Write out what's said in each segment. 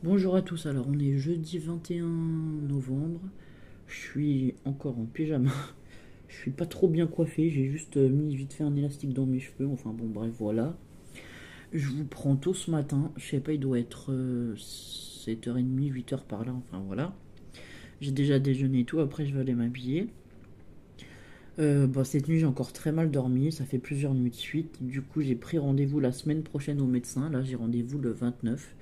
Bonjour à tous, alors on est jeudi 21 novembre, je suis encore en pyjama, je suis pas trop bien coiffé, j'ai juste mis vite fait un élastique dans mes cheveux, enfin bon bref voilà. Je vous prends tôt ce matin, je sais pas, il doit être 7h30, 8h par là, enfin voilà. J'ai déjà déjeuné et tout, après je vais aller m'habiller. Cette nuit j'ai encore très mal dormi, ça fait plusieurs nuits de suite, du coup j'ai pris rendez-vous la semaine prochaine au médecin, là j'ai rendez-vous le 29.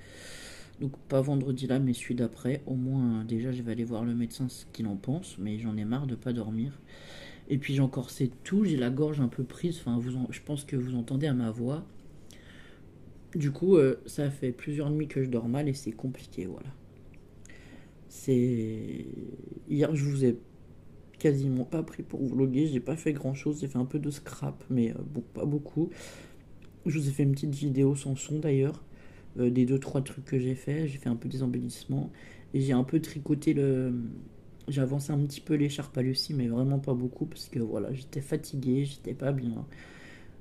Donc pas vendredi là, mais celui d'après. Au moins, déjà, je vais aller voir le médecin ce qu'il en pense, mais j'en ai marre de pas dormir. Et puis j'ai encore c'est tout, j'ai la gorge un peu prise. Enfin, je pense que vous entendez à ma voix. Du coup, ça fait plusieurs nuits que je dors mal et c'est compliqué, voilà. C'est hier, je vous ai quasiment pas pris pour vlogger. J'ai pas fait grand chose. J'ai fait un peu de scrap, mais bon, pas beaucoup. Je vous ai fait une petite vidéo sans son d'ailleurs. Des deux trois trucs que j'ai fait un peu des embellissements et j'ai un peu tricoté le, j'ai avancé un petit peu l'écharpe à Lucie mais vraiment pas beaucoup parce que voilà j'étais fatigué, j'étais pas bien.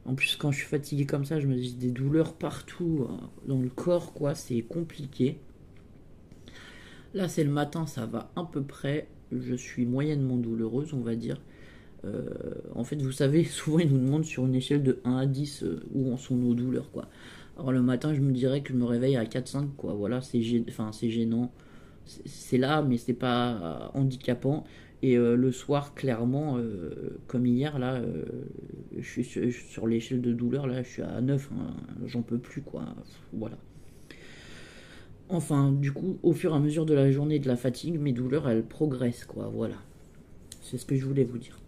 En plus quand je suis fatigué comme ça je me dis des douleurs partout dans le corps quoi, c'est compliqué. Là c'est le matin, ça va à peu près, je suis moyennement douloureuse on va dire. En fait, vous savez, souvent ils nous demandent sur une échelle de 1 à 10 où en sont nos douleurs, quoi. Alors le matin, je me dirais que je me réveille à 4-5, quoi. Voilà, c'est gênant. C'est là, mais c'est pas handicapant. Et le soir, clairement, comme hier, là, je suis sur l'échelle de douleur, là, je suis à 9, hein. J'en peux plus, quoi. Voilà. Enfin, du coup, au fur et à mesure de la journée et de la fatigue, mes douleurs, elles progressent, quoi. Voilà. C'est ce que je voulais vous dire.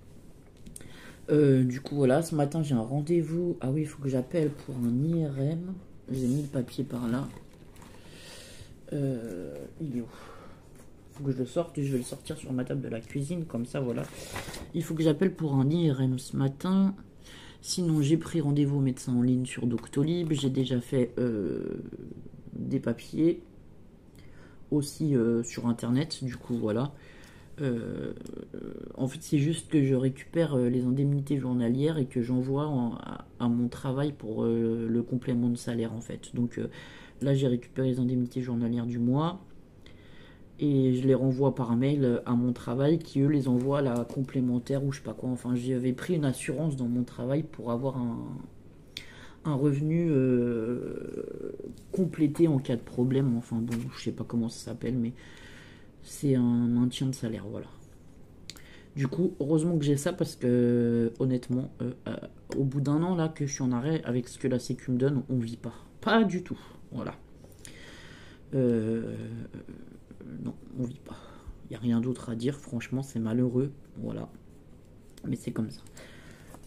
Du coup, voilà, ce matin j'ai un rendez-vous. Ah oui, il faut que j'appelle pour un IRM. J'ai mis le papier par là. Il est où? Il faut que je le sorte et je vais le sortir sur ma table de la cuisine, comme ça, voilà. Il faut que j'appelle pour un IRM ce matin. Sinon, j'ai pris rendez-vous au médecin en ligne sur Doctolib. J'ai déjà fait des papiers aussi sur internet. Du coup, voilà. Euh, En fait, c'est juste que je récupère les indemnités journalières et que j'envoie à mon travail pour le complément de salaire en fait. Donc là, j'ai récupéré les indemnités journalières du mois et je les renvoie par mail à mon travail qui eux les envoient à la complémentaire ou je sais pas quoi. Enfin, j'avais pris une assurance dans mon travail pour avoir un revenu complété en cas de problème. Enfin bon, je sais pas comment ça s'appelle, mais c'est un maintien de salaire, voilà. Du coup, heureusement que j'ai ça parce que, honnêtement, au bout d'un an là que je suis en arrêt, avec ce que la Sécu me donne, on vit pas. Pas du tout. Voilà. Euh, non, on vit pas. Il n'y a rien d'autre à dire. Franchement, c'est malheureux. Voilà. Mais c'est comme ça.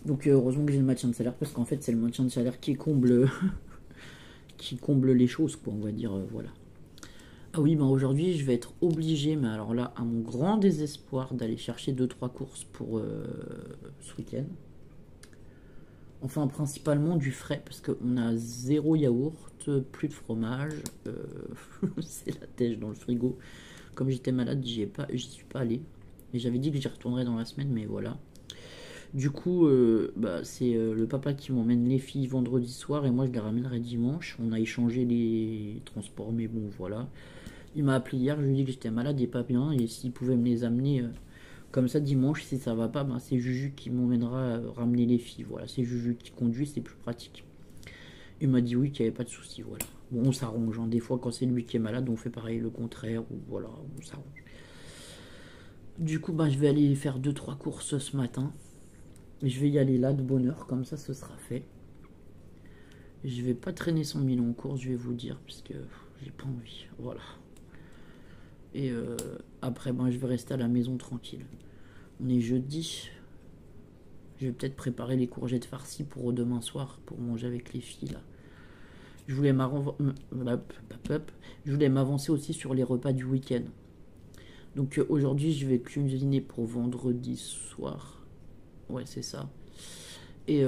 Donc, heureusement que j'ai le maintien de salaire parce qu'en fait, c'est le maintien de salaire qui comble, qui comble les choses, quoi. On va dire, voilà. Ah oui, ben aujourd'hui, je vais être obligé, mais alors là, à mon grand désespoir, d'aller chercher deux trois courses pour ce week-end. Enfin, principalement du frais, parce qu'on a zéro yaourt, plus de fromage, c'est la têche dans le frigo. Comme j'étais malade, j'y suis pas allé. Et j'avais dit que j'y retournerais dans la semaine, mais voilà. Du coup, c'est le papa qui m'emmène les filles vendredi soir et moi je les ramènerai dimanche. On a échangé les transports, mais bon, voilà. Il m'a appelé hier, je lui ai dit que j'étais malade et pas bien, et s'il pouvait me les amener comme ça dimanche, si ça va pas, ben, c'est Juju qui m'emmènera ramener les filles. Voilà, c'est Juju qui conduit, c'est plus pratique. Il m'a dit oui, qu'il n'y avait pas de souci, voilà. Bon, on s'arrange, hein. Des fois, quand c'est lui qui est malade, on fait pareil le contraire, ou voilà, on s'arrange. Du coup, bah, je vais aller faire deux trois courses ce matin. Je vais y aller là de bonne heure, comme ça, ce sera fait. Je vais pas traîner 100 000 en course, je vais vous dire, parce que j'ai pas envie, voilà. Et après, ben, je vais rester à la maison tranquille. On est jeudi. Je vais peut-être préparer les courgettes farcies pour demain soir, pour manger avec les filles, là. Je voulais m'avancer aussi sur les repas du week-end. Donc aujourd'hui, je vais cuisiner pour vendredi soir. Ouais, c'est ça. Et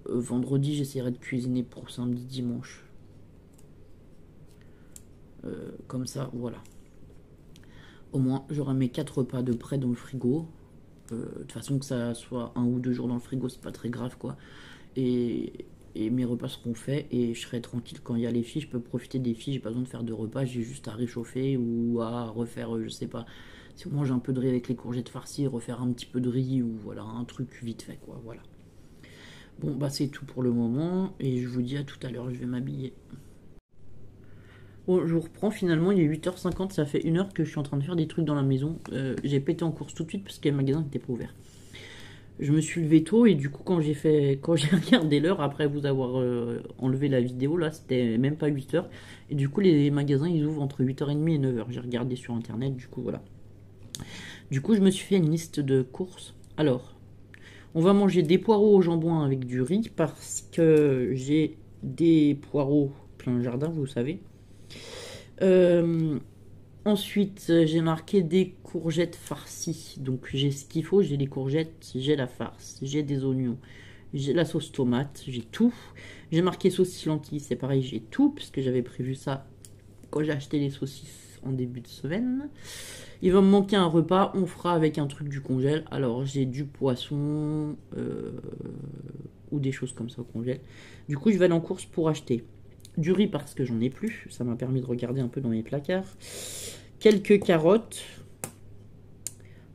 vendredi, j'essaierai de cuisiner pour samedi, dimanche. Comme ça, voilà. Au moins, j'aurai mes 4 repas de près dans le frigo. De toute façon, que ça soit un ou deux jours dans le frigo, c'est pas très grave, quoi. Et et mes repas seront faits et je serai tranquille quand il y a les filles. Je peux profiter des filles, j'ai pas besoin de faire de repas, j'ai juste à réchauffer ou à refaire, je sais pas, si on mange un peu de riz avec les courgettes farcies, refaire un petit peu de riz ou voilà, un truc vite fait quoi, voilà. Bon bah c'est tout pour le moment et je vous dis à tout à l'heure, je vais m'habiller. Bon, je vous reprends finalement, il est 8h50, ça fait 1 heure que je suis en train de faire des trucs dans la maison. J'ai pas été en course tout de suite parce que le magasin n'était pas ouvert. Je me suis levé tôt et du coup quand j'ai regardé l'heure après vous avoir enlevé la vidéo là, c'était même pas 8h. Et du coup les magasins ils ouvrent entre 8h30 et 9h. J'ai regardé sur internet, du coup voilà. Du coup je me suis fait une liste de courses. Alors, on va manger des poireaux au jambon avec du riz parce que j'ai des poireaux plein le jardin, vous savez. Ensuite, j'ai marqué des courgettes farcies. Donc, j'ai ce qu'il faut. J'ai les courgettes, j'ai la farce, j'ai des oignons, j'ai la sauce tomate, j'ai tout. J'ai marqué saucisses lentilles, c'est pareil, j'ai tout, puisque j'avais prévu ça quand j'ai acheté les saucisses en début de semaine. Il va me manquer un repas, on fera avec un truc du congèle. Alors, j'ai du poisson ou des choses comme ça au congèle. Du coup, je vais aller en course pour acheter du riz parce que j'en ai plus. Ça m'a permis de regarder un peu dans mes placards. Quelques carottes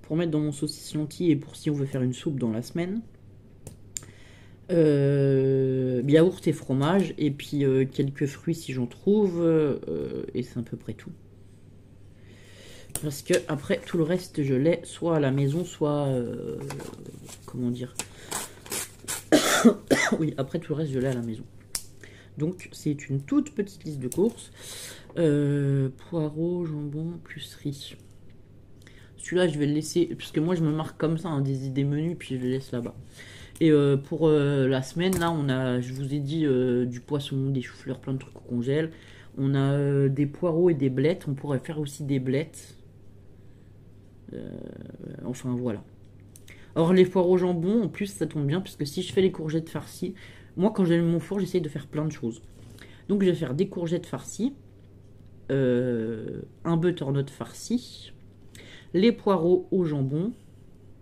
pour mettre dans mon saucisse lentilles et pour si on veut faire une soupe dans la semaine. Yaourt et fromage. Et puis quelques fruits si j'en trouve. Et c'est à peu près tout. Parce que après tout le reste je l'ai soit à la maison soit comment dire oui, après tout le reste je l'ai à la maison. Donc c'est une toute petite liste de courses. Poireaux, jambon plus riz. Celui-là je vais le laisser puisque moi je me marque comme ça hein, des idées menus puis je le laisse là-bas. Et pour la semaine là on a, je vous ai dit du poisson, des choux-fleurs, plein de trucs au congèle. On a des poireaux et des blettes. On pourrait faire aussi des blettes. Enfin voilà. Alors les poireaux au jambon, en plus ça tombe bien parce que si je fais les courgettes farcies, moi quand j'allume mon four j'essaye de faire plein de choses. Donc je vais faire des courgettes farcies, un butternut farci, les poireaux au jambon.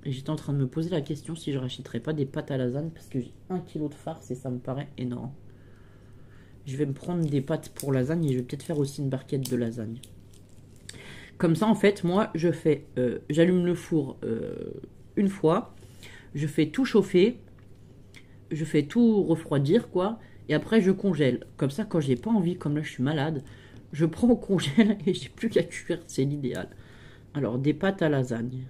Et j'étais en train de me poser la question si je rachèterais pas des pâtes à lasagne parce que j'ai 1 kg de farce et ça me paraît énorme. Je vais me prendre des pâtes pour lasagne et je vais peut-être faire aussi une barquette de lasagne. Comme ça, en fait, moi, je fais, j'allume le four une fois, je fais tout chauffer, je fais tout refroidir, quoi, et après je congèle. Comme ça, quand j'ai pas envie, comme là je suis malade, je prends au congèle et j'ai plus qu'à cuire, c'est l'idéal. Alors, des pâtes à lasagne.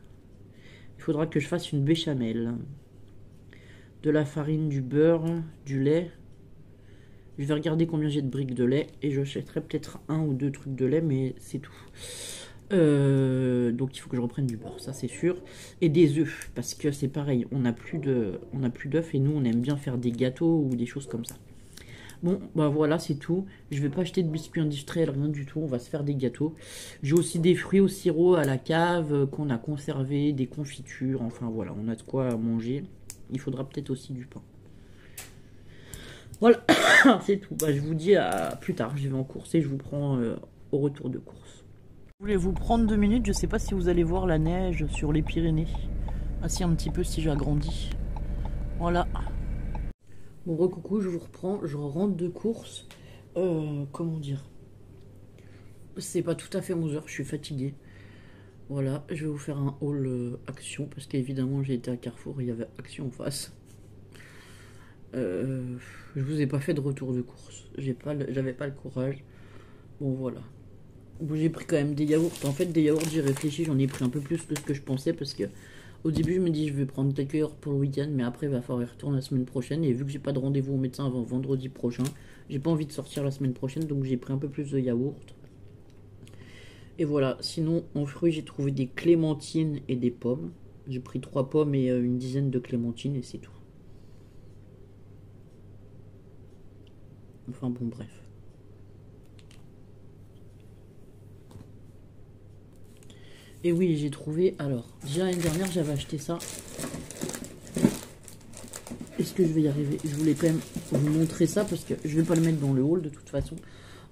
Il faudra que je fasse une béchamel. De la farine, du beurre, du lait. Je vais regarder combien j'ai de briques de lait et j'achèterai peut-être 1 ou 2 trucs de lait, mais c'est tout. Donc il faut que je reprenne du beurre, ça c'est sûr. Et des œufs, parce que c'est pareil, on n'a plus d'œufs et nous on aime bien faire des gâteaux ou des choses comme ça. Bon, bah voilà, c'est tout. Je vais pas acheter de biscuits industriels, rien du tout. On va se faire des gâteaux. J'ai aussi des fruits au sirop à la cave qu'on a conservés, des confitures. Enfin voilà, on a de quoi manger. Il faudra peut-être aussi du pain. Voilà, c'est tout. Bah, je vous dis à plus tard. Je vais en course et je vous prends au retour de course. Je voulais vous prendre 2 minutes. Je sais pas si vous allez voir la neige sur les Pyrénées. Ah si, un petit peu si j'agrandis. Voilà. Bon, recoucou, je vous reprends. Je rentre de course. Comment dire? C'est pas tout à fait 11h. Je suis fatigué. Voilà, je vais vous faire un haul Action. Parce qu'évidemment, j'ai été à Carrefour. Il y avait Action en face. Je vous ai pas fait de retour de course. J'avais pas le courage. Bon, voilà. Bon, j'ai pris quand même des yaourts. En fait, des yaourts, j'ai réfléchi. J'en ai pris un peu plus que ce que je pensais. Parce que au début, je me dis, je vais prendre quelques yaourts pour le week-end. Mais après, il va falloir y retourner la semaine prochaine. Et vu que j'ai pas de rendez-vous au médecin avant vendredi prochain, j'ai pas envie de sortir la semaine prochaine. Donc, j'ai pris un peu plus de yaourts. Et voilà. Sinon, en fruits, j'ai trouvé des clémentines et des pommes. J'ai pris 3 pommes et une dizaine de clémentines. Et c'est tout. Enfin bon, bref. Et oui, j'ai trouvé... Alors, déjà l'année dernière, j'avais acheté ça. Est-ce que je vais y arriver? Je voulais quand même vous montrer ça parce que je vais pas le mettre dans le haul de toute façon.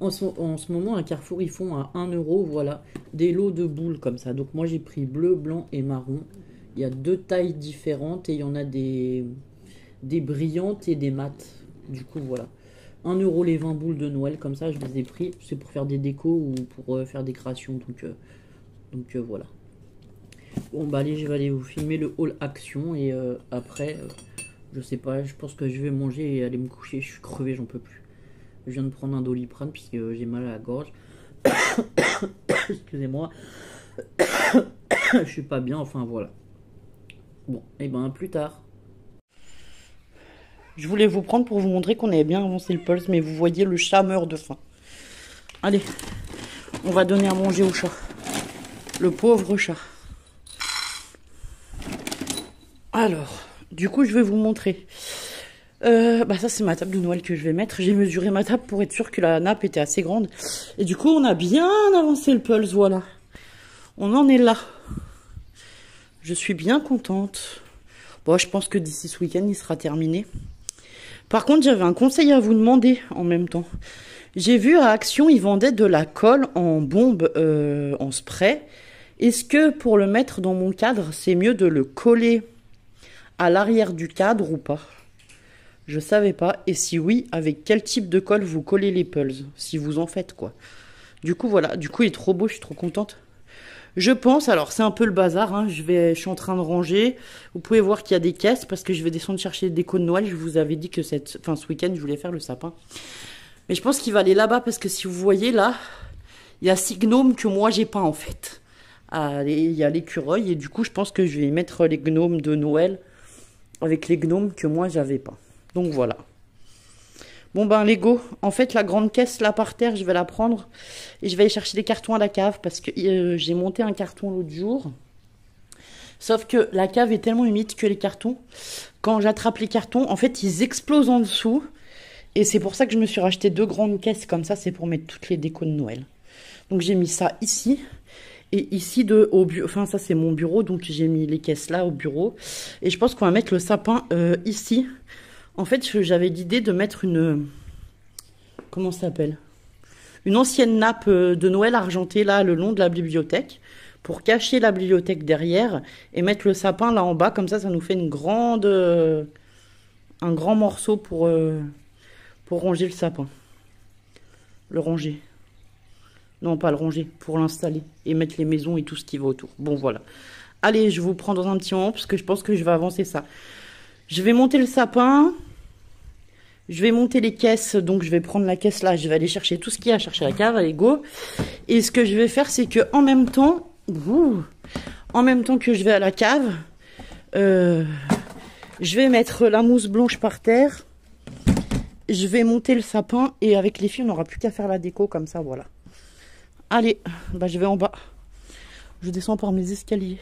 En ce moment, à Carrefour, ils font à 1 €, voilà, des lots de boules comme ça. Donc moi, j'ai pris bleu, blanc et marron. Il y a 2 tailles différentes et il y en a des brillantes et des mates. Du coup, voilà. 1 € les 20 boules de Noël, comme ça, je les ai pris. C'est pour faire des décos ou pour faire des créations. Donc voilà. Bon, bah allez, je vais aller vous filmer le haul action. Et après, je sais pas, je pense que je vais manger et aller me coucher. Je suis crevé, j'en peux plus. Je viens de prendre un Doliprane puisque j'ai mal à la gorge. Excusez-moi. Je suis pas bien, enfin voilà. Bon, et ben plus tard. Je voulais vous prendre pour vous montrer qu'on avait bien avancé le pulse, mais vous voyez, le chat meurt de faim. Allez, on va donner à manger au chat. Le pauvre chat. Alors, du coup, je vais vous montrer. Bah ça, c'est ma table de Noël que je vais mettre. J'ai mesuré ma table pour être sûr que la nappe était assez grande. Et du coup, on a bien avancé le pulse, voilà. On en est là. Je suis bien contente. Bon, je pense que d'ici ce week-end, il sera terminé. Par contre, j'avais un conseil à vous demander en même temps. J'ai vu à Action, ils vendaient de la colle en bombe, en spray. Est-ce que pour le mettre dans mon cadre, c'est mieux de le coller à l'arrière du cadre ou pas? Je savais pas. Et si oui, avec quel type de colle vous collez les pulls? Si vous en faites, quoi. Du coup, voilà. Du coup, il est trop beau, je suis trop contente. Je pense, alors c'est un peu le bazar, hein, je suis en train de ranger. Vous pouvez voir qu'il y a des caisses parce que je vais descendre chercher des décos de Noël. Je vous avais dit que ce week-end, je voulais faire le sapin. Mais je pense qu'il va aller là-bas parce que si vous voyez là, il y a 6 gnomes que moi j'ai pas en fait. Ah, il y a l'écureuil et du coup je pense que je vais mettre les gnomes de Noël avec les gnomes que moi j'avais pas. Donc voilà. Bon ben Lego, en fait la grande caisse là par terre, je vais la prendre et je vais aller chercher des cartons à la cave parce que j'ai monté un carton l'autre jour. Sauf que la cave est tellement humide que les cartons, quand j'attrape les cartons, en fait ils explosent en dessous. Et c'est pour ça que je me suis racheté 2 grandes caisses comme ça, c'est pour mettre toutes les décos de Noël. Donc j'ai mis ça ici et ici au bureau. Enfin ça c'est mon bureau, donc j'ai mis les caisses là au bureau. Et je pense qu'on va mettre le sapin ici. En fait, j'avais l'idée de mettre une... Comment ça s'appelle? Une ancienne nappe de Noël argentée, là, le long de la bibliothèque, pour cacher la bibliothèque derrière, et mettre le sapin là en bas, comme ça nous fait un grand morceau pour ranger le sapin. Le ranger. Non, pas le ranger, pour l'installer, et mettre les maisons et tout ce qui va autour. Bon, voilà. Allez, je vous prends dans un petit moment, parce que je pense que je vais avancer ça. Je vais monter le sapin, je vais monter les caisses, donc je vais prendre la caisse là, je vais aller chercher tout ce qu'il y a à chercher à la cave, allez go. Et ce que je vais faire, c'est que en même temps que je vais à la cave, je vais mettre la mousse blanche par terre, je vais monter le sapin et avec les filles, on n'aura plus qu'à faire la déco comme ça, voilà. Allez, bah je vais en bas, je descends par mes escaliers,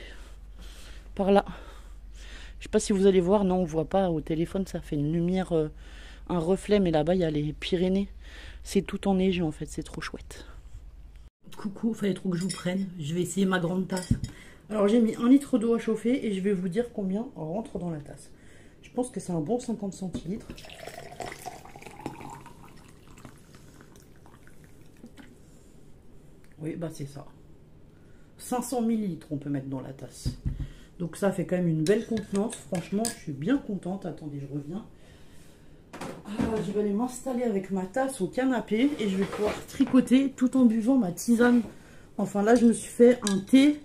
par là. Je sais pas si vous allez voir, non on voit pas au téléphone, ça fait une lumière, un reflet, mais là-bas il y a les Pyrénées. C'est tout enneigé en fait, c'est trop chouette. Coucou, fallait trop que je vous prenne, je vais essayer ma grande tasse. Alors j'ai mis 1 litre d'eau à chauffer et je vais vous dire combien rentre dans la tasse. Je pense que c'est un bon 50 centilitres. Oui, bah c'est ça. 500 millilitres on peut mettre dans la tasse. Donc ça fait quand même une belle contenance. Franchement, je suis bien contente. Attendez, je reviens. Je vais aller m'installer avec ma tasse au canapé et je vais pouvoir tricoter tout en buvant ma tisane. Enfin là, je me suis fait un thé.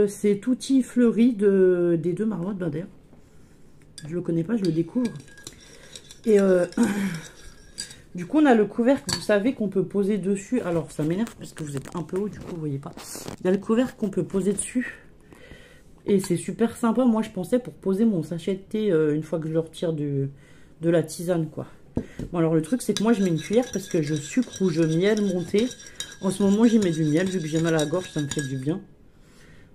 C'est Tutti Fleuri des 2 marmottes Bader. Je le connais pas, je le découvre. Et du coup, on a le couvercle, vous savez, qu'on peut poser dessus. Alors, ça m'énerve parce que vous êtes un peu haut, du coup, vous voyez pas. Il y a le couvercle qu'on peut poser dessus. Et c'est super sympa, moi je pensais pour poser mon sachet de thé une fois que je le retire de la tisane quoi. Bon alors le truc c'est que moi je mets une cuillère parce que je sucre ou je miel mon thé. En ce moment j'y mets du miel vu que j'ai mal à la gorge, ça me fait du bien.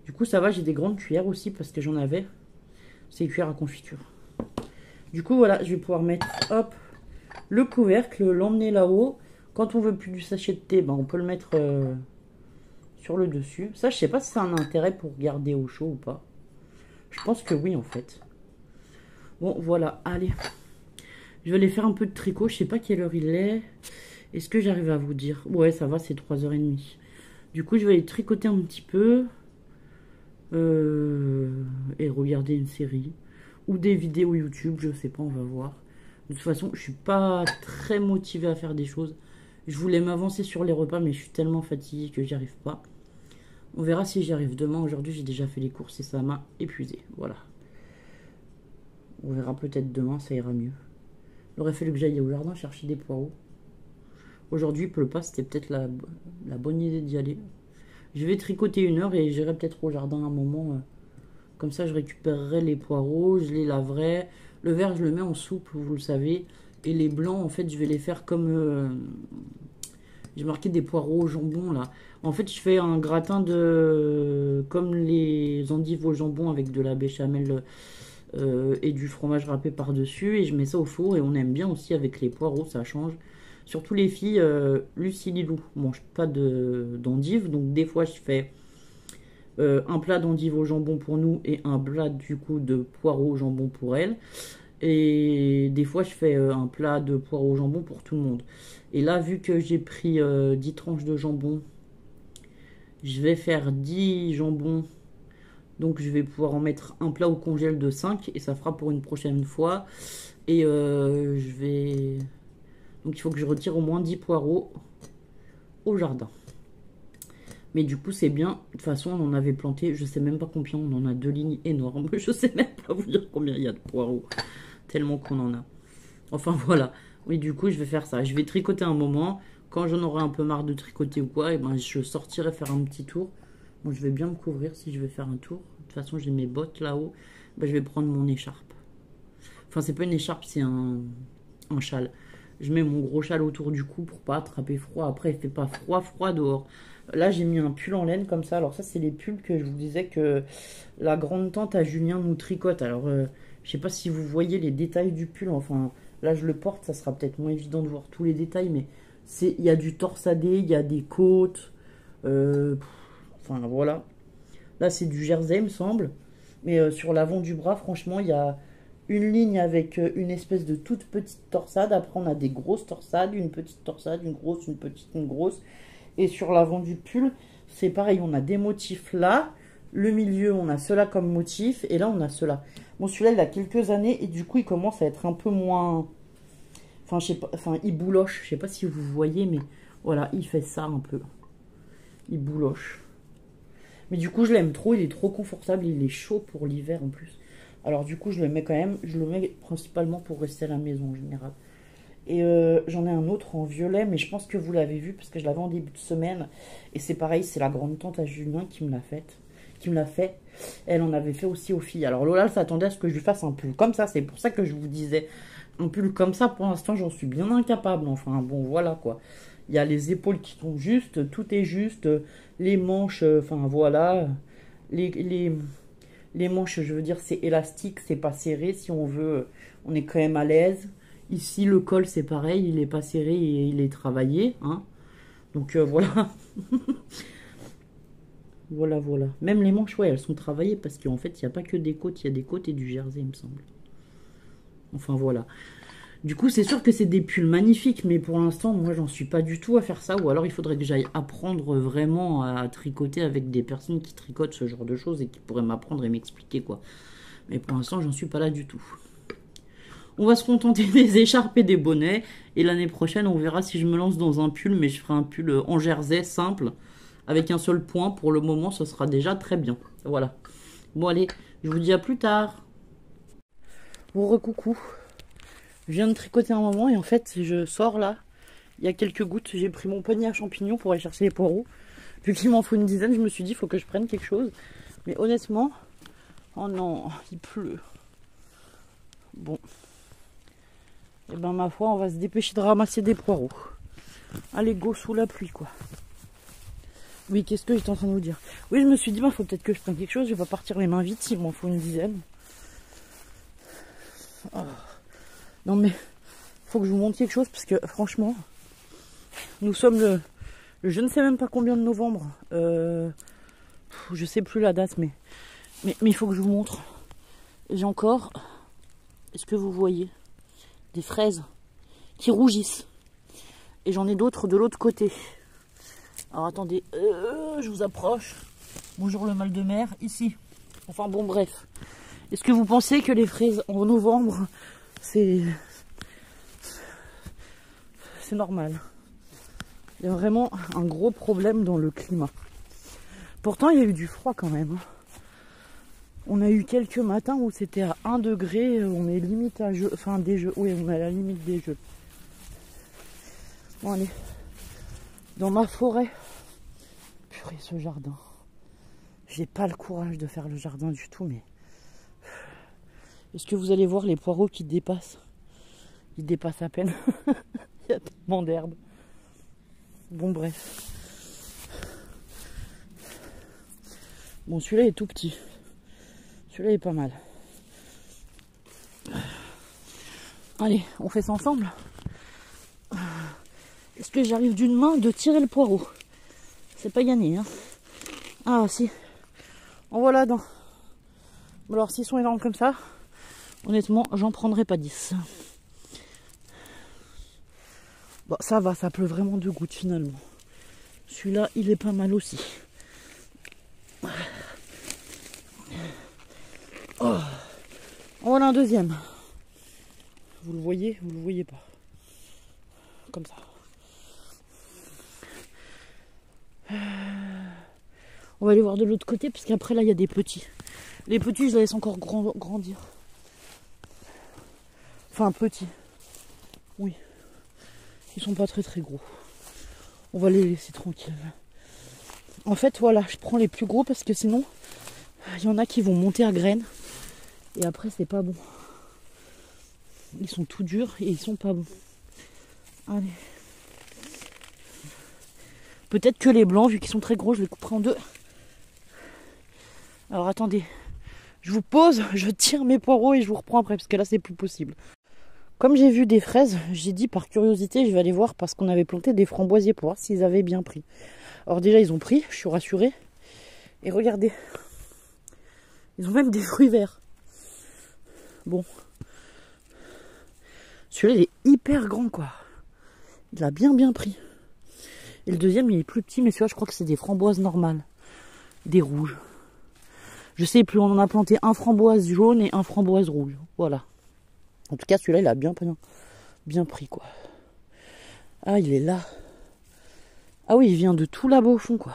Du coup ça va, j'ai des grandes cuillères aussi parce que j'en avais. C'est une cuillère à confiture. Du coup voilà, je vais pouvoir mettre hop le couvercle, l'emmener là-haut. Quand on veut plus du sachet de thé, ben, on peut le mettre... sur le dessus. Ça, je sais pas si ça a un intérêt pour garder au chaud ou pas. Je pense que oui, en fait. Bon, voilà. Allez. Je vais aller faire un peu de tricot. Je sais pas quelle heure il est. Est-ce que j'arrive à vous dire? Ouais, ça va, c'est 3h30. Du coup, je vais aller tricoter un petit peu. Et regarder une série. Ou des vidéos YouTube, je sais pas, on va voir. De toute façon, je suis pas très motivée à faire des choses. Je voulais m'avancer sur les repas, mais je suis tellement fatiguée que j'y arrive pas. On verra si j'y arrive demain. Aujourd'hui, j'ai déjà fait les courses et ça m'a épuisé. Voilà. On verra peut-être demain, ça ira mieux. Il aurait fallu que j'aille au jardin chercher des poireaux. Aujourd'hui, il pleut pas, c'était peut-être la bonne idée d'y aller. Je vais tricoter 1 heure et j'irai peut-être au jardin un moment. Comme ça, je récupérerai les poireaux, je les laverai. Le vert, je le mets en soupe, vous le savez. Et les blancs, en fait, je vais les faire comme... j'ai marqué des poireaux au jambon, là. En fait, je fais un gratin de... comme les endives au jambon avec de la béchamel et du fromage râpé par-dessus. Et je mets ça au four et on aime bien aussi avec les poireaux, ça change. Surtout les filles, Lucie Lilou mange pas d'endives. Donc des fois, je fais un plat d'endives au jambon pour nous et un plat du coup de poireaux au jambon pour elle. Et des fois, je fais un plat de poireaux au jambon pour tout le monde. Et là, vu que j'ai pris 10 tranches de jambon, je vais faire 10 jambons. Donc, je vais pouvoir en mettre un plat au congèle de 5. Et ça fera pour une prochaine fois. Et je vais... Donc, il faut que je retire au moins 10 poireaux au jardin. Mais du coup, c'est bien. De toute façon, on en avait planté, je sais même pas combien. On en a 2 lignes énormes. Je sais même pas vous dire combien il y a de poireaux. Tellement qu'on en a. Enfin, voilà. Oui, du coup, je vais faire ça. Je vais tricoter un moment. Quand j'en aurai un peu marre de tricoter ou quoi, et ben, je sortirai faire un petit tour. Bon, je vais bien me couvrir si je vais faire un tour. De toute façon, j'ai mes bottes là-haut. Ben, je vais prendre mon écharpe. Enfin, c'est pas une écharpe, c'est un châle. Je mets mon gros châle autour du cou pour pas attraper froid. Après, il fait pas froid dehors. Là, j'ai mis un pull en laine comme ça. Alors ça, c'est les pulls que je vous disais que la grande tante à Julien nous tricote. Alors, je sais pas si vous voyez les détails du pull. Enfin, là, je le porte. Ça sera peut-être moins évident de voir tous les détails. Mais il y a du torsadé, il y a des côtes. Enfin, voilà. Là, c'est du jersey, il me semble. Mais sur l'avant du bras, franchement, il y a une ligne avec une espèce de toute petite torsade. Après, on a des grosses torsades, une petite torsade, une grosse, une petite, une grosse. Et sur l'avant du pull, c'est pareil, on a des motifs là. Le milieu, on a cela comme motif. Et là, on a cela. Bon, celui-là, il a quelques années. Et du coup, il commence à être un peu moins... Enfin, je sais pas, enfin, il bouloche. Je sais pas si vous voyez, mais voilà, il fait ça un peu. Il bouloche. Mais du coup, je l'aime trop. Il est trop confortable. Il est chaud pour l'hiver en plus. Alors, du coup, je le mets quand même. Je le mets principalement pour rester à la maison en général. Et j'en ai un autre en violet, mais je pense que vous l'avez vu parce que je l'avais en début de semaine. Et c'est pareil, c'est la grande tante à Julien qui me l'a faite. Qui me l'a fait. Elle en avait fait aussi aux filles. Alors Lola s'attendait à ce que je lui fasse un pull comme ça. C'est pour ça que je vous disais. Un pull comme ça, pour l'instant, j'en suis bien incapable. Enfin, bon, voilà quoi. Il y a les épaules qui sont justes. Tout est juste. Les manches, enfin voilà. Les manches, je veux dire, c'est élastique. C'est pas serré. Si on veut, on est quand même à l'aise. Ici, le col, c'est pareil, il n'est pas serré et il est travaillé. Hein. Donc, voilà. Voilà. Même les manches, ouais, elles sont travaillées parce qu'en fait, il n'y a pas que des côtes, il y a des côtes et du jersey, il me semble. Enfin, voilà. Du coup, c'est sûr que c'est des pulls magnifiques, mais pour l'instant, moi, j'en suis pas du tout à faire ça. Ou alors, il faudrait que j'aille apprendre vraiment à tricoter avec des personnes qui tricotent ce genre de choses et qui pourraient m'apprendre et m'expliquer, quoi. Mais pour l'instant, j'en suis pas là du tout. On va se contenter des écharpes et des bonnets. Et l'année prochaine, on verra si je me lance dans un pull. Mais je ferai un pull en jersey simple. Avec un seul point. Pour le moment, ce sera déjà très bien. Voilà. Bon, allez. Je vous dis à plus tard. Bon, recoucou. Je viens de tricoter un moment. Et en fait, je sors là. Il y a quelques gouttes. J'ai pris mon panier à champignons pour aller chercher les poireaux. Vu qu'il m'en faut une dizaine, je me suis dit, il faut que je prenne quelque chose. Mais honnêtement... Oh non, il pleut. Bon... Et ben ma foi, on va se dépêcher de ramasser des poireaux. Allez, go sous la pluie, quoi. Oui, qu'est-ce que j'étais en train de vous dire? Oui, je me suis dit, bah, faut peut-être que je prenne quelque chose. Je vais pas partir les mains vides, s'il m'en faut une dizaine. Oh. Non, mais faut que je vous montre quelque chose, parce que franchement, nous sommes le je ne sais même pas combien de novembre. Je sais plus la date, mais il faut que je vous montre. J'ai encore, est-ce que vous voyez? Des fraises qui rougissent. Et j'en ai d'autres de l'autre côté. Alors attendez, je vous approche. Bonjour le mal de mer, ici. Enfin bon, bref. Est-ce que vous pensez que les fraises en novembre, c'est c'est normal. Il y a vraiment un gros problème dans le climat. Pourtant, il y a eu du froid quand même. On a eu quelques matins où c'était à 1 degré, on est limite à jeu, enfin des jeux, oui, on est à la limite des jeux. Bon, allez, dans ma forêt. Purée, ce jardin. J'ai pas le courage de faire le jardin du tout, mais... Est-ce que vous allez voir les poireaux qui dépassent? Ils dépassent à peine. Il y a tellement d'herbe. Bon, bref. Bon, celui-là est tout petit. Celui-là est pas mal. Allez, on fait ça ensemble. Est-ce que j'arrive d'une main de tirer le poireau? C'est pas gagné, hein. Ah, si. En voilà dans. Alors, s'ils sont énormes comme ça, honnêtement, j'en prendrai pas 10. Bon, ça va, ça pleut vraiment de gouttes finalement. Celui-là, il est pas mal aussi. Oh. Voilà un deuxième. Vous le voyez? Vous le voyez pas? Comme ça. On va aller voir de l'autre côté, parce qu'après là, il y a des petits. Les petits, je les laisse encore grandir. Enfin, petits. Oui. Ils sont pas très très gros. On va les laisser tranquilles. En fait, voilà, je prends les plus gros parce que sinon, il y en a qui vont monter à graines. Et après, c'est pas bon. Ils sont tout durs et ils sont pas bons. Allez. Peut-être que les blancs, vu qu'ils sont très gros, je les couperai en deux. Alors attendez. Je vous pose, je tire mes poireaux et je vous reprends après parce que là, c'est plus possible. Comme j'ai vu des fraises, j'ai dit par curiosité, je vais aller voir parce qu'on avait planté des framboisiers pour voir s'ils avaient bien pris. Alors déjà, ils ont pris, je suis rassurée. Et regardez, ils ont même des fruits verts. Bon. Celui-là, il est hyper grand, quoi. Il a bien pris. Et le deuxième, il est plus petit, mais celui-là, je crois que c'est des framboises normales. Des rouges. Je sais plus, on en a planté un framboise jaune et un framboise rouge. Voilà. En tout cas, celui-là, il a bien pris, quoi. Ah, il est là. Ah oui, il vient de tout là-bas au fond, quoi.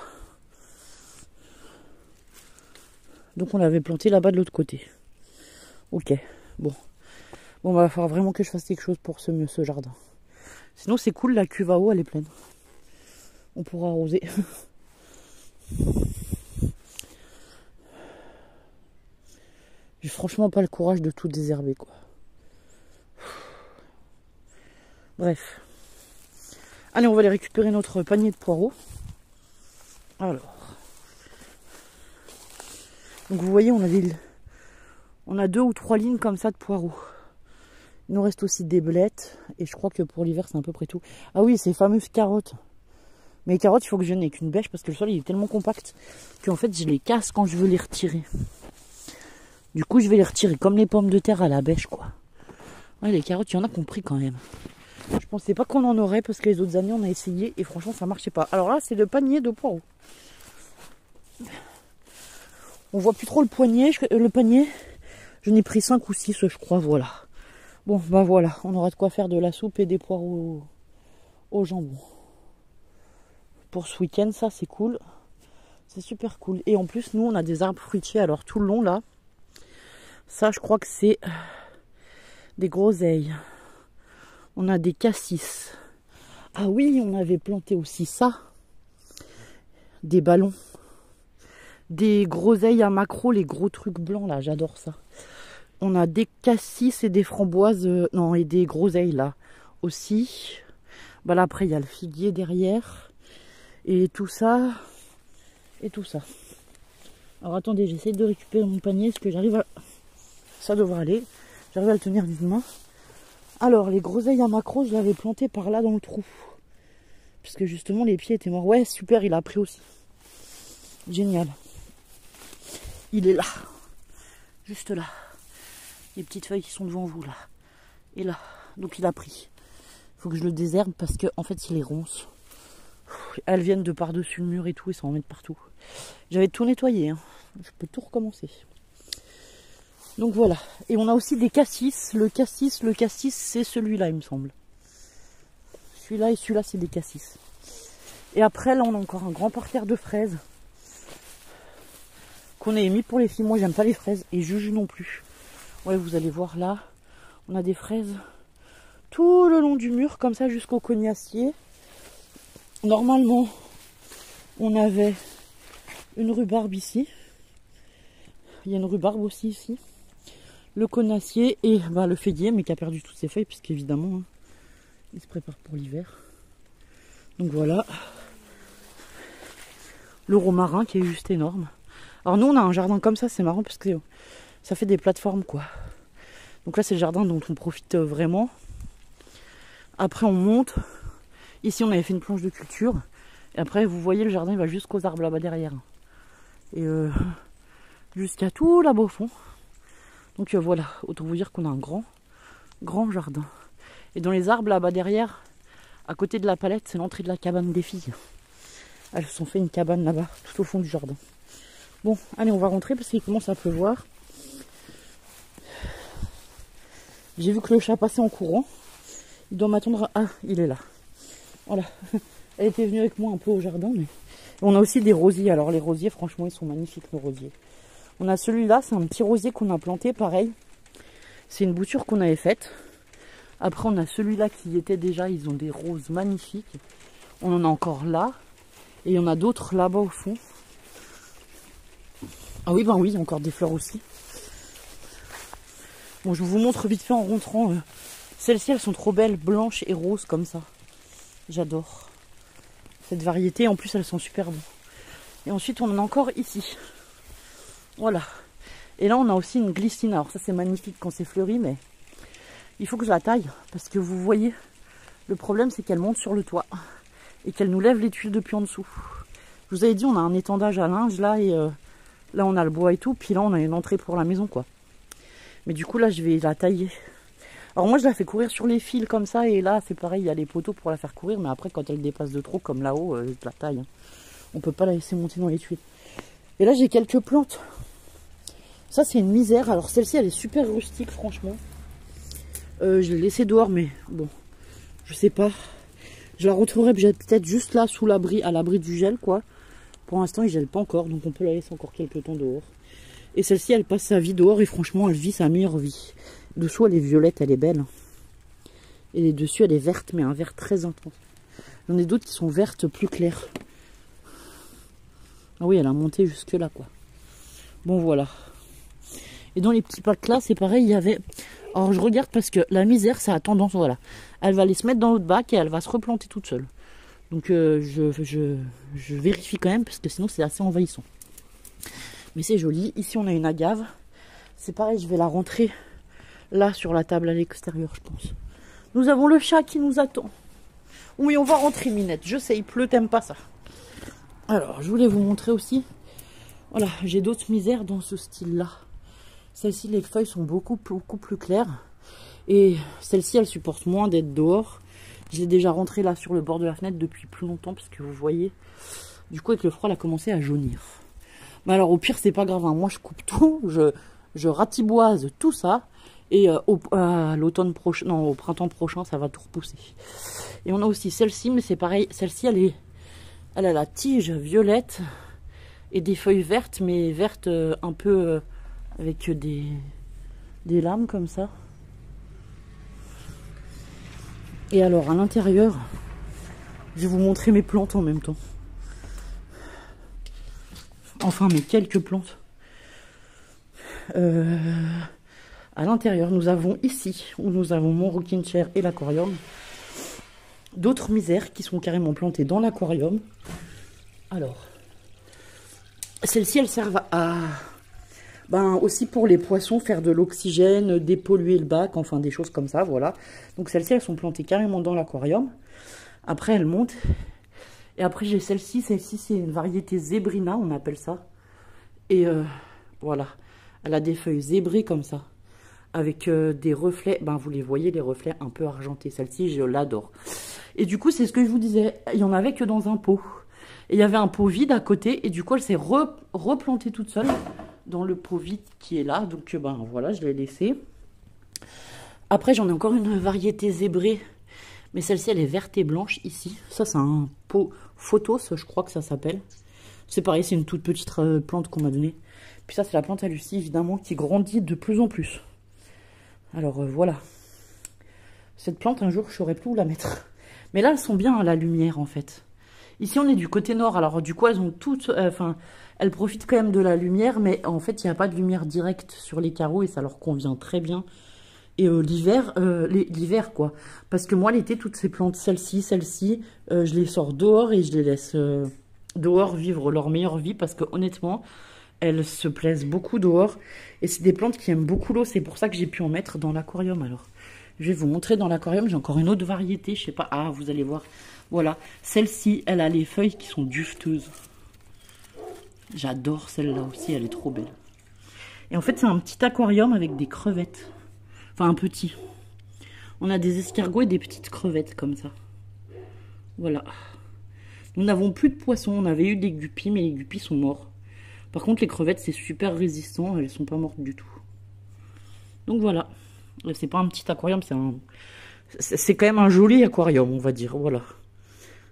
Donc, on l'avait planté là-bas de l'autre côté. Ok, bon. Bon, bah, il va falloir vraiment que je fasse quelque chose pour ce jardin. Sinon, c'est cool, la cuve à eau, elle est pleine. On pourra arroser. J'ai franchement pas le courage de tout désherber, quoi. Bref. Allez, on va aller récupérer notre panier de poireaux. Alors. Donc vous voyez, on a 2 ou 3 lignes comme ça de poireaux. Il nous reste aussi des blettes. Et je crois que pour l'hiver, c'est à peu près tout. Ah oui, ces fameuses carottes. Mais les carottes, il faut que je n'ai qu'une bêche parce que le sol il est tellement compact qu'en fait, je les casse quand je veux les retirer. Du coup, je vais les retirer comme les pommes de terre à la bêche, quoi. Ouais, les carottes, il y en a qui ont pris quand même. Je pensais pas qu'on en aurait parce que les autres années, on a essayé et franchement, ça marchait pas. Alors là, c'est le panier de poireaux. On voit plus trop le panier. Je n'ai pris 5 ou 6, je crois, voilà. Bon, bah voilà, on aura de quoi faire de la soupe et des poireaux au jambon. Pour ce week-end, ça, c'est cool. C'est super cool. Et en plus, nous, on a des arbres fruitiers. Alors, tout le long, là, ça, je crois que c'est des groseilles. On a des cassis. Ah oui, on avait planté aussi ça. Des ballons. Des groseilles à maquereau, les gros trucs blancs, là. J'adore ça. On a des cassis et des framboises. Non, et des groseilles, là, aussi. Bah là, après, il y a le figuier derrière. Et tout ça. Et tout ça. Alors, attendez, j'essaie de récupérer mon panier. Est-ce que j'arrive à... Ça devrait aller. J'arrive à le tenir d'une main. Alors, les groseilles à maquereau, je l'avais planté par là dans le trou. Puisque justement, les pieds étaient morts. Ouais, super, il a pris aussi. Génial. Il est là. Juste là. Les petites feuilles qui sont devant vous, là. Et là. Donc, il a pris. Il faut que je le désherbe parce que, en fait, il est ronce. Elles viennent de par-dessus le mur et tout, et ça en met partout. J'avais tout nettoyé, hein. Je peux tout recommencer. Donc voilà. Et on a aussi des cassis. Le cassis, c'est celui-là, il me semble. celui-là et celui-là, c'est des cassis. Et après, là, on a encore un grand parterre de fraises qu'on a mis pour les filles. Moi, j'aime pas les fraises et Juju non plus. Ouais, vous allez voir là, on a des fraises tout le long du mur, comme ça, jusqu'au cognacier. Normalement, on avait une rhubarbe ici. Il y a une rhubarbe aussi ici. Le cognacier et bah, le figuier, mais qui a perdu toutes ses feuilles, puisqu'évidemment, hein, il se prépare pour l'hiver. Donc voilà. Le romarin qui est juste énorme. Alors nous, on a un jardin comme ça, c'est marrant, parce que ça fait des plateformes, quoi. Donc là, c'est le jardin dont on profite vraiment. Après, on monte. Ici, on avait fait une planche de culture. Et après, vous voyez, le jardin, il va jusqu'aux arbres là-bas derrière. Et jusqu'à tout là-bas au fond. Donc voilà, autant vous dire qu'on a un grand jardin. Et dans les arbres là-bas derrière, à côté de la palette, c'est l'entrée de la cabane des filles. Elles se sont fait une cabane là-bas, tout au fond du jardin. Bon, allez, on va rentrer parce qu'il commence à pleuvoir. J'ai vu que le chat passait en courant. Il doit m'attendre. Ah, il est là. Voilà. Elle était venue avec moi un peu au jardin. Mais... on a aussi des rosiers. Alors les rosiers, franchement, ils sont magnifiques, nos rosiers. On a celui-là, c'est un petit rosier qu'on a planté, pareil. C'est une bouture qu'on avait faite. Après, on a celui-là qui y était déjà. Ils ont des roses magnifiques. On en a encore là. Et il y en a d'autres là-bas au fond. Ah oui, ben oui, il y a encore des fleurs aussi. Bon, je vous montre vite fait en rentrant. Celles-ci, elles sont trop belles, blanches et roses comme ça. J'adore cette variété. En plus, elles sont super bonnes. Et ensuite, on en a encore ici. Voilà. Et là, on a aussi une glycine. Alors ça, c'est magnifique quand c'est fleuri, mais il faut que je la taille. Parce que vous voyez, le problème, c'est qu'elle monte sur le toit. Et qu'elle nous lève les tuiles depuis en dessous. Je vous avais dit, on a un étendage à linge là. Et là, on a le bois et tout. Puis là, on a une entrée pour la maison, quoi. Mais du coup, là, je vais la tailler. Alors moi, je la fais courir sur les fils comme ça. Et là, c'est pareil, il y a les poteaux pour la faire courir. Mais après, quand elle dépasse de trop, comme là-haut, je la taille. On peut pas la laisser monter dans les tuiles. Et là, j'ai quelques plantes. Ça, c'est une misère. Alors, celle-ci, elle est super rustique, franchement. Je l'ai laissée dehors, mais bon, je sais pas. Je la retrouverai peut-être juste là, sous l'abri, à l'abri du gel, quoi. Pour l'instant, il gèle pas encore, donc on peut la laisser encore quelques temps dehors. Et celle-ci, elle passe sa vie dehors et franchement, elle vit sa meilleure vie. Dessous, elle est violette, elle est belle. Et dessus, elle est verte, mais un vert très intense. J'en ai d'autres qui sont vertes plus claires. Ah oui, elle a monté jusque là, quoi. Bon, voilà. Et dans les petits packs là, c'est pareil, il y avait... Alors, je regarde parce que la misère, ça a tendance, voilà. Elle va aller se mettre dans l'autre bac et elle va se replanter toute seule. Donc, je vérifie quand même parce que sinon, c'est assez envahissant. Mais c'est joli. Ici, on a une agave. C'est pareil, je vais la rentrer là sur la table à l'extérieur, je pense. Nous avons le chat qui nous attend. Oui, on va rentrer, Minette. Je sais, il pleut, t'aimes pas ça. Alors, je voulais vous montrer aussi. Voilà, j'ai d'autres misères dans ce style-là. Celles-ci, les feuilles sont beaucoup plus claires. Et celle-ci, elle supporte moins d'être dehors. Je l'ai déjà rentrée là sur le bord de la fenêtre depuis plus longtemps parce que vous voyez. Du coup, avec le froid, elle a commencé à jaunir. Mais alors, au pire, c'est pas grave. Hein. Moi, je coupe tout. Je ratiboise tout ça. Et à l'automne prochain, non, au printemps prochain, ça va tout repousser. Et on a aussi celle-ci, mais c'est pareil. Celle-ci, elle a la tige violette et des feuilles vertes, mais vertes un peu avec des lames comme ça. Et alors, à l'intérieur, je vais vous montrer mes plantes en même temps. Enfin, mes quelques plantes. À l'intérieur, nous avons ici, où nous avons mon rocking chair et l'aquarium. D'autres misères qui sont carrément plantées dans l'aquarium. Alors, celles-ci, elles servent à... Ben, aussi pour les poissons, faire de l'oxygène, dépolluer le bac, enfin des choses comme ça, voilà. Donc celles-ci, elles sont plantées carrément dans l'aquarium. Après, elles montent. Et après, j'ai celle-ci. Celle-ci, c'est une variété zébrina, on appelle ça. Et voilà, elle a des feuilles zébrées comme ça. Avec des reflets, ben vous les voyez, les reflets un peu argentés. Celle-ci, je l'adore. Et du coup, c'est ce que je vous disais, il n'y en avait que dans un pot. Et il y avait un pot vide à côté, et du coup, elle s'est replantée toute seule dans le pot vide qui est là. Donc, ben voilà, je l'ai laissé. Après, j'en ai encore une variété zébrée, Mais celle-ci, elle est verte et blanche ici. Ça, c'est un pot photos, je crois que ça s'appelle. C'est pareil, c'est une toute petite plante qu'on m'a donnée. Puis ça, c'est la plante à Lucie, évidemment, qui grandit de plus en plus. Alors, voilà. Cette plante, un jour, je saurais plus où la mettre. Mais là, elles sont bien à la lumière, en fait. Ici, on est du côté nord. Alors, du coup, elles ont toutes... elles profitent quand même de la lumière. Mais en fait, il n'y a pas de lumière directe sur les carreaux. Et ça leur convient très bien. Et l'hiver, quoi. Parce que moi, l'été, toutes ces plantes, celle-ci, je les sors dehors et je les laisse dehors vivre leur meilleure vie. Parce que honnêtement, elles se plaisent beaucoup dehors. Et c'est des plantes qui aiment beaucoup l'eau. C'est pour ça que j'ai pu en mettre dans l'aquarium. Alors, je vais vous montrer dans l'aquarium. J'ai encore une autre variété. Je sais pas. Ah, vous allez voir. Voilà. Celle-ci, elle a les feuilles qui sont dufteuses. J'adore celle-là aussi. Elle est trop belle. Et en fait, c'est un petit aquarium avec des crevettes. Enfin, un petit. On a des escargots et des petites crevettes comme ça. Voilà. Nous n'avons plus de poissons. On avait eu des guppies, mais les guppies sont morts. Par contre, les crevettes, c'est super résistant. Elles sont pas mortes du tout. Donc voilà. C'est pas un petit aquarium, c'est quand même un joli aquarium, on va dire. Voilà.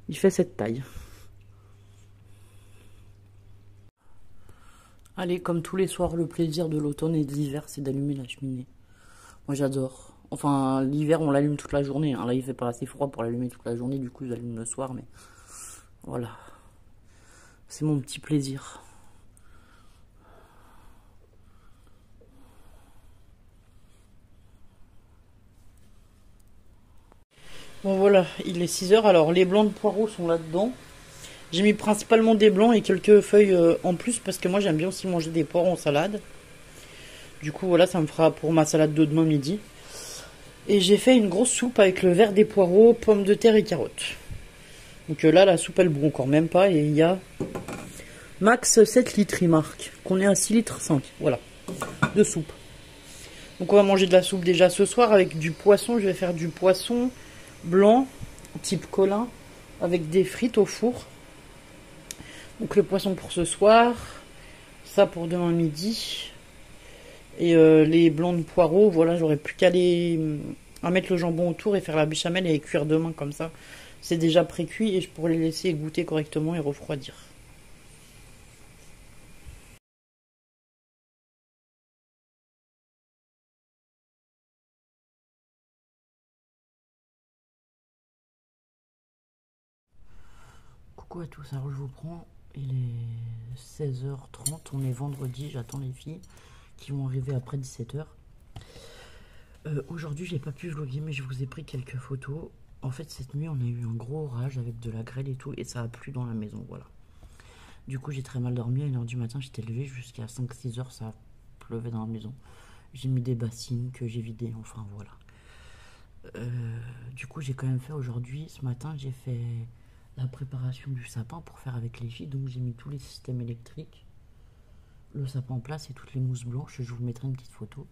Il fait cette taille. Allez, comme tous les soirs, le plaisir de l'automne et de l'hiver, c'est d'allumer la cheminée. Moi, j'adore. Enfin, l'hiver, on l'allume toute la journée. Hein. Là, il fait pas assez froid pour l'allumer toute la journée. Du coup, j'allume le soir. Mais voilà. C'est mon petit plaisir. Bon, voilà. Il est 6 h. Alors, les blancs de poireaux sont là-dedans. J'ai mis principalement des blancs et quelques feuilles en plus. Parce que moi, j'aime bien aussi manger des poireaux en salade. Du coup, voilà, ça me fera pour ma salade de demain midi. Et j'ai fait une grosse soupe avec le vert des poireaux, pommes de terre et carottes. Donc là, la soupe, elle bout encore même pas. Et il y a max 7 litres, il marque. Qu'on est à 6 litres 5. Voilà, de soupe. Donc on va manger de la soupe déjà ce soir avec du poisson. Je vais faire du poisson blanc, type Colin, avec des frites au four. Donc le poisson pour ce soir. Ça pour demain midi. Et les blancs de poireaux, voilà, j'aurais plus qu'à mettre le jambon autour et faire la béchamel et les cuire demain comme ça. C'est déjà pré-cuit et je pourrais les laisser goûter correctement et refroidir. Coucou à tous, alors je vous prends, il est 16h30, on est vendredi, j'attends les filles qui vont arriver après 17h. Aujourd'hui j'ai pas pu vlogger mais je vous ai pris quelques photos. En fait cette nuit on a eu un gros orage avec de la grêle et tout et ça a plu dans la maison, voilà. Du coup j'ai très mal dormi, à 1h du matin j'étais levée jusqu'à 5-6 h, ça pleuvait dans la maison. J'ai mis des bassines que j'ai vidées, enfin voilà. Du coup j'ai quand même fait aujourd'hui, ce matin j'ai fait la préparation du sapin pour faire avec les filles. Donc j'ai mis tous les systèmes électriques, le sapin en place et toutes les mousses blanches. Je vous mettrai une petite photo.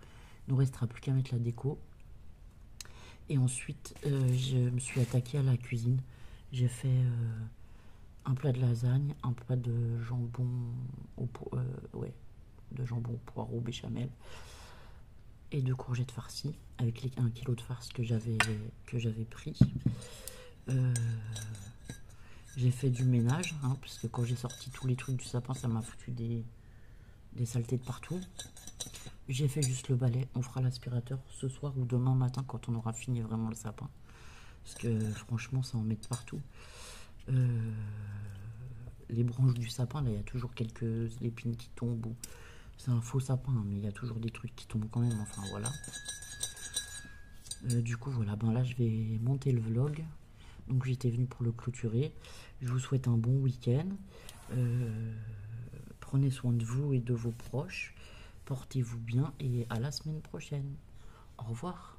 Il ne nous restera plus qu'à mettre la déco. Et ensuite je me suis attaquée à la cuisine. J'ai fait un plat de lasagne, un plat de jambon de jambon poireau béchamel et de courgettes farcies avec les 1 kg de farce que j'avais pris. J'ai fait du ménage, hein, parce que quand j'ai sorti tous les trucs du sapin, ça m'a foutu des saletés de partout. J'ai fait juste le balai. On fera l'aspirateur ce soir ou demain matin quand on aura fini vraiment le sapin. Parce que franchement, ça en met de partout. Les branches du sapin, là, il y a toujours quelques épines qui tombent. C'est un faux sapin, hein, mais il y a toujours des trucs qui tombent quand même. Enfin, voilà. Du coup, voilà. Ben là, je vais monter le vlog. Donc, j'étais venue pour le clôturer. Je vous souhaite un bon week-end. Prenez soin de vous et de vos proches. Portez-vous bien et à la semaine prochaine. Au revoir.